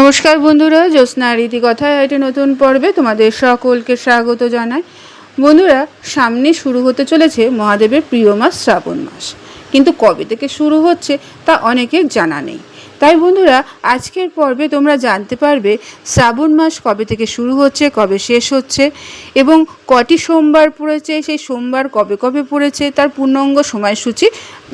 নমস্কার বন্ধুরা, জ্যোৎস্না রীতিকথায় একটা নতুন পর্বে তোমাদের সকলকে স্বাগত জানাই। বন্ধুরা, সামনে শুরু হতে চলেছে মহাদেবের প্রিয় মাস শ্রাবণ মাস, কিন্তু কবে থেকে শুরু হচ্ছে তা অনেকের জানা নেই। তাই বন্ধুরা, আজকের পর্বে তোমরা জানতে পারবে শ্রাবণ মাস কবে থেকে শুরু হচ্ছে, কবে শেষ হচ্ছে এবং কটি সোমবার পড়েছে, সেই সোমবার কবে কবে পড়েছে তার পূর্ণাঙ্গ সময়সূচি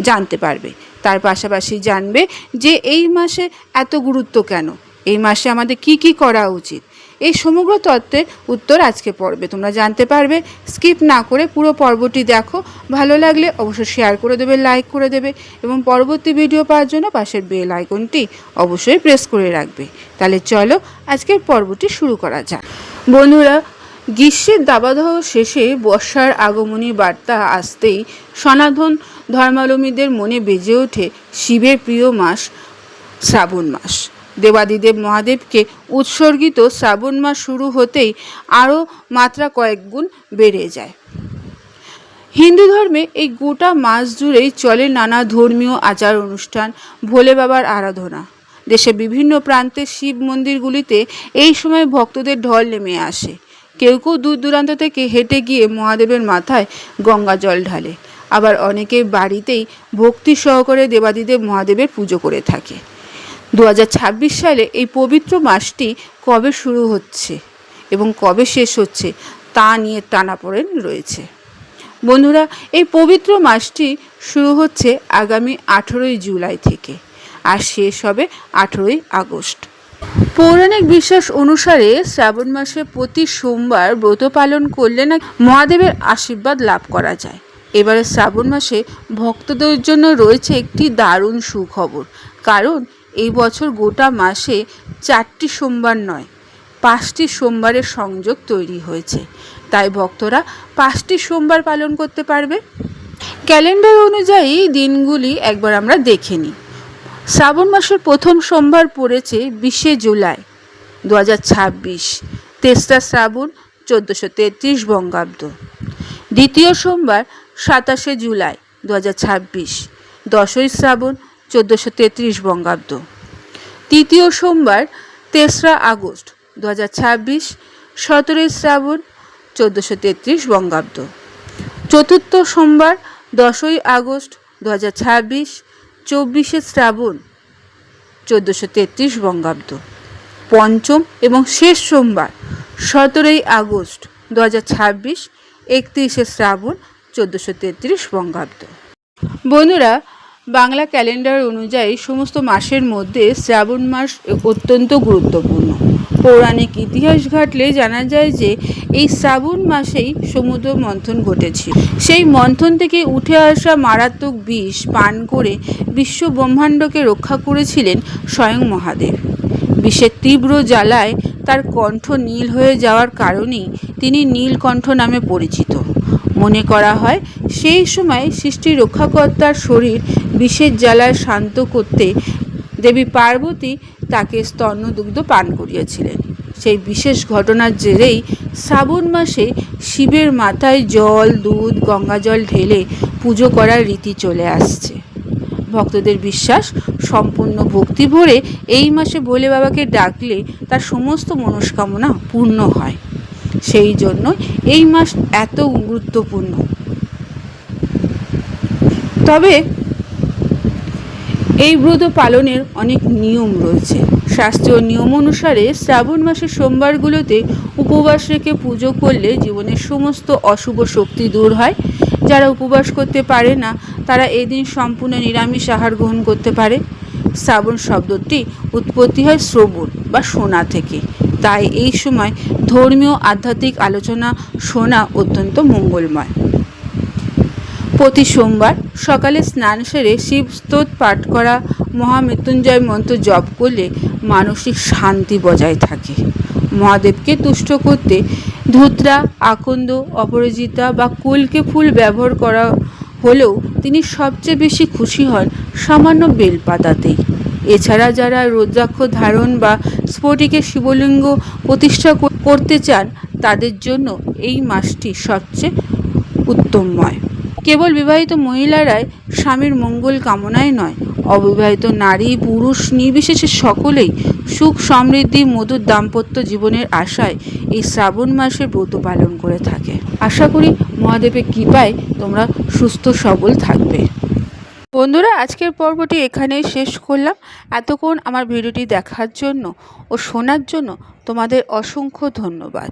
জানতে পারবে। তার পাশাপাশি জানবে যে এই মাসে এত গুরুত্ব কেন, এই মাসে আমাদের কি কি করা উচিত। এই সমগ্র তত্ত্বের উত্তর আজকে পর্বে তোমরা জানতে পারবে। স্কিপ না করে পুরো পর্বটি দেখো। ভালো লাগলে অবশ্যই শেয়ার করে দেবে, লাইক করে দেবে এবং পরবর্তী ভিডিও পাওয়ার জন্য পাশের বেল আইকনটি অবশ্যই প্রেস করে রাখবে। তাহলে চলো আজকের পর্বটি শুরু করা যাক। বন্ধুরা, গ্রীষ্মের দাবদাহ শেষে বর্ষার আগমনী বার্তা আসতেই সনাতন ধর্মাবলম্বীদের মনে বেজে ওঠে শিবের প্রিয় মাস শ্রাবণ মাস। দেবাদিদেব মহাদেবকে উৎসর্গিত শ্রাবণ মাস শুরু হতেই আরও মাত্রা কয়েক গুণ বেড়ে যায়। হিন্দু ধর্মে এই গোটা মাস জুড়েই চলে নানা ধর্মীয় আচার অনুষ্ঠান, ভোলে বাবার আরাধনা। দেশের বিভিন্ন প্রান্তে শিব মন্দিরগুলিতে এই সময় ভক্তদের ঢল নেমে আসে। কেউ কেউ দূর দূরান্ত থেকে হেঁটে গিয়ে মহাদেবের মাথায় গঙ্গা জল ঢালে, আবার অনেকে বাড়িতেই ভক্তি সহকারে দেবাদিদেব মহাদেবের পুজো করে থাকে। 2026 সালে এই পবিত্র মাসটি কবে শুরু হচ্ছে এবং কবে শেষ হচ্ছে তা নিয়ে টানাপোড়েন রয়েছে। বন্ধুরা, এই পবিত্র মাসটি শুরু হচ্ছে আগামী 18ই জুলাই থেকে আর শেষ হবে 18ই আগস্ট। পৌরাণিক বিশ্বাস অনুসারে শ্রাবণ মাসে প্রতি সোমবার ব্রত পালন করলে না মহাদেবের আশীর্বাদ লাভ করা যায়। এবারে শ্রাবণ মাসে ভক্তদের জন্য রয়েছে একটি দারুণ সুখবর, কারণ এই বছর গোটা মাসে 4টি সোমবার নয় 5টি সোমবারের সংযোগ তৈরি হয়েছে। তাই ভক্তরা 5টি সোমবার পালন করতে পারবে। ক্যালেন্ডার অনুযায়ী দিনগুলি একবার আমরা দেখে নিই। শ্রাবণ মাসের প্রথম সোমবার পড়েছে 20শে জুলাই 2026, 3রা শ্রাবণ 1433 বঙ্গাব্দ। দ্বিতীয় সোমবার 27শে জুলাই 2026, 10ই শ্রাবণ 1433 বঙ্গাব্দ। তৃতীয় সোমবার 3রা আগস্ট 2026, 17ই শ্রাবণ 1433 বঙ্গাব্দ। চতুর্থ সোমবার 10ই আগস্ট 2026, 24শে শ্রাবণ 1433 বঙ্গাব্দ। পঞ্চম এবং শেষ সোমবার 17ই আগস্ট 2026, 31শে শ্রাবণ 1433 বঙ্গাব্দ। বন্ধুরা, বাংলা ক্যালেন্ডার অনুযায়ী সমস্ত মাসের মধ্যে শ্রাবণ মাস অত্যন্ত গুরুত্বপূর্ণ। পৌরাণিক ইতিহাস ঘাটলে জানা যায় যে এই শ্রাবণ মাসেই সমুদ্র মন্থন ঘটেছিল। সেই মন্থন থেকে উঠে আসা মারাত্মক বিষ পান করে বিশ্ব ব্রহ্মাণ্ডকে রক্ষা করেছিলেন স্বয়ং মহাদেব। বিষের তীব্র জ্বালায় তার কণ্ঠ নীল হয়ে যাওয়ার কারণেই তিনি নীলকণ্ঠ নামে পরিচিত। মনে করা হয় সেই সময় সৃষ্টি রক্ষাকর্তার শরীর বিষের জ্বালায় শান্ত করতে দেবী পার্বতী তাকে স্তন্যদুগ্ধ পান করিয়েছিলেন। সেই বিশেষ ঘটনার জেরেই শ্রাবণ মাসে শিবের মাথায় জল, দুধ, গঙ্গাজল ঢেলে পুজো করার রীতি চলে আসছে। ভক্তদের বিশ্বাস, সম্পূর্ণ ভক্তি ভরে এই মাসে ভোলে বাবাকে ডাকলে তার সমস্ত মনস্কামনা পূর্ণ হয়। সেই জন্য এই মাস এত গুরুত্বপূর্ণ। তবে এই ব্রত পালনের অনেক নিয়ম রয়েছে। শাস্ত্রীয় নিয়ম অনুসারে শ্রাবণ মাসের সোমবারগুলোতে উপবাস রেখে পুজো করলে জীবনের সমস্ত অশুভ শক্তি দূর হয়। যারা উপবাস করতে পারে না তারা এদিন সম্পূর্ণ নিরামিষ আহার গ্রহণ করতে পারে। শ্রাবণ শব্দটি উৎপত্তি হয় শ্রবণ বা শোনা থেকে, তাই এই সময় ধর্মীয় আধ্যাত্মিক আলোচনা শোনা অত্যন্ত মঙ্গলময়। প্রতি সোমবার সকালে স্নান সেরে শিব স্তোত্র পাঠ করা, মহামৃত্যুঞ্জয় মন্ত্র জপ করলে মানসিক শান্তি বজায় থাকে। মহাদেবকে তুষ্ট করতে ধূত্রা, আকন্দ, অপরাজিতা বা কলকে ফুল ব্যবহার করা হলেও তিনি সবচেয়ে বেশি খুশি হন সামান্য বেলপাতাতেই। এছাড়া যারা রুদ্রাক্ষ ধারণ বা স্ফটিকের শিবলিঙ্গ প্রতিষ্ঠা করতে চান তাদের জন্য এই মাসটি সবচেয়ে উত্তমময়। কেবল বিবাহিত মহিলারাই স্বামীর মঙ্গল কামনায় নয়, অবিবাহিত নারী পুরুষ নির্বিশেষে সকলেই সুখ সমৃদ্ধি মধুর দাম্পত্য জীবনের আশায় এই শ্রাবণ মাসের ব্রত পালন করে থাকে। আশা করি মহাদেবের কৃপায় তোমরা সুস্থ সবল থাকবে। বন্ধুরা, আজকের পর্বটি এখানেই শেষ করলাম। এতক্ষণ আমার ভিডিওটি দেখার জন্য ও শোনার জন্য তোমাদের অসংখ্য ধন্যবাদ।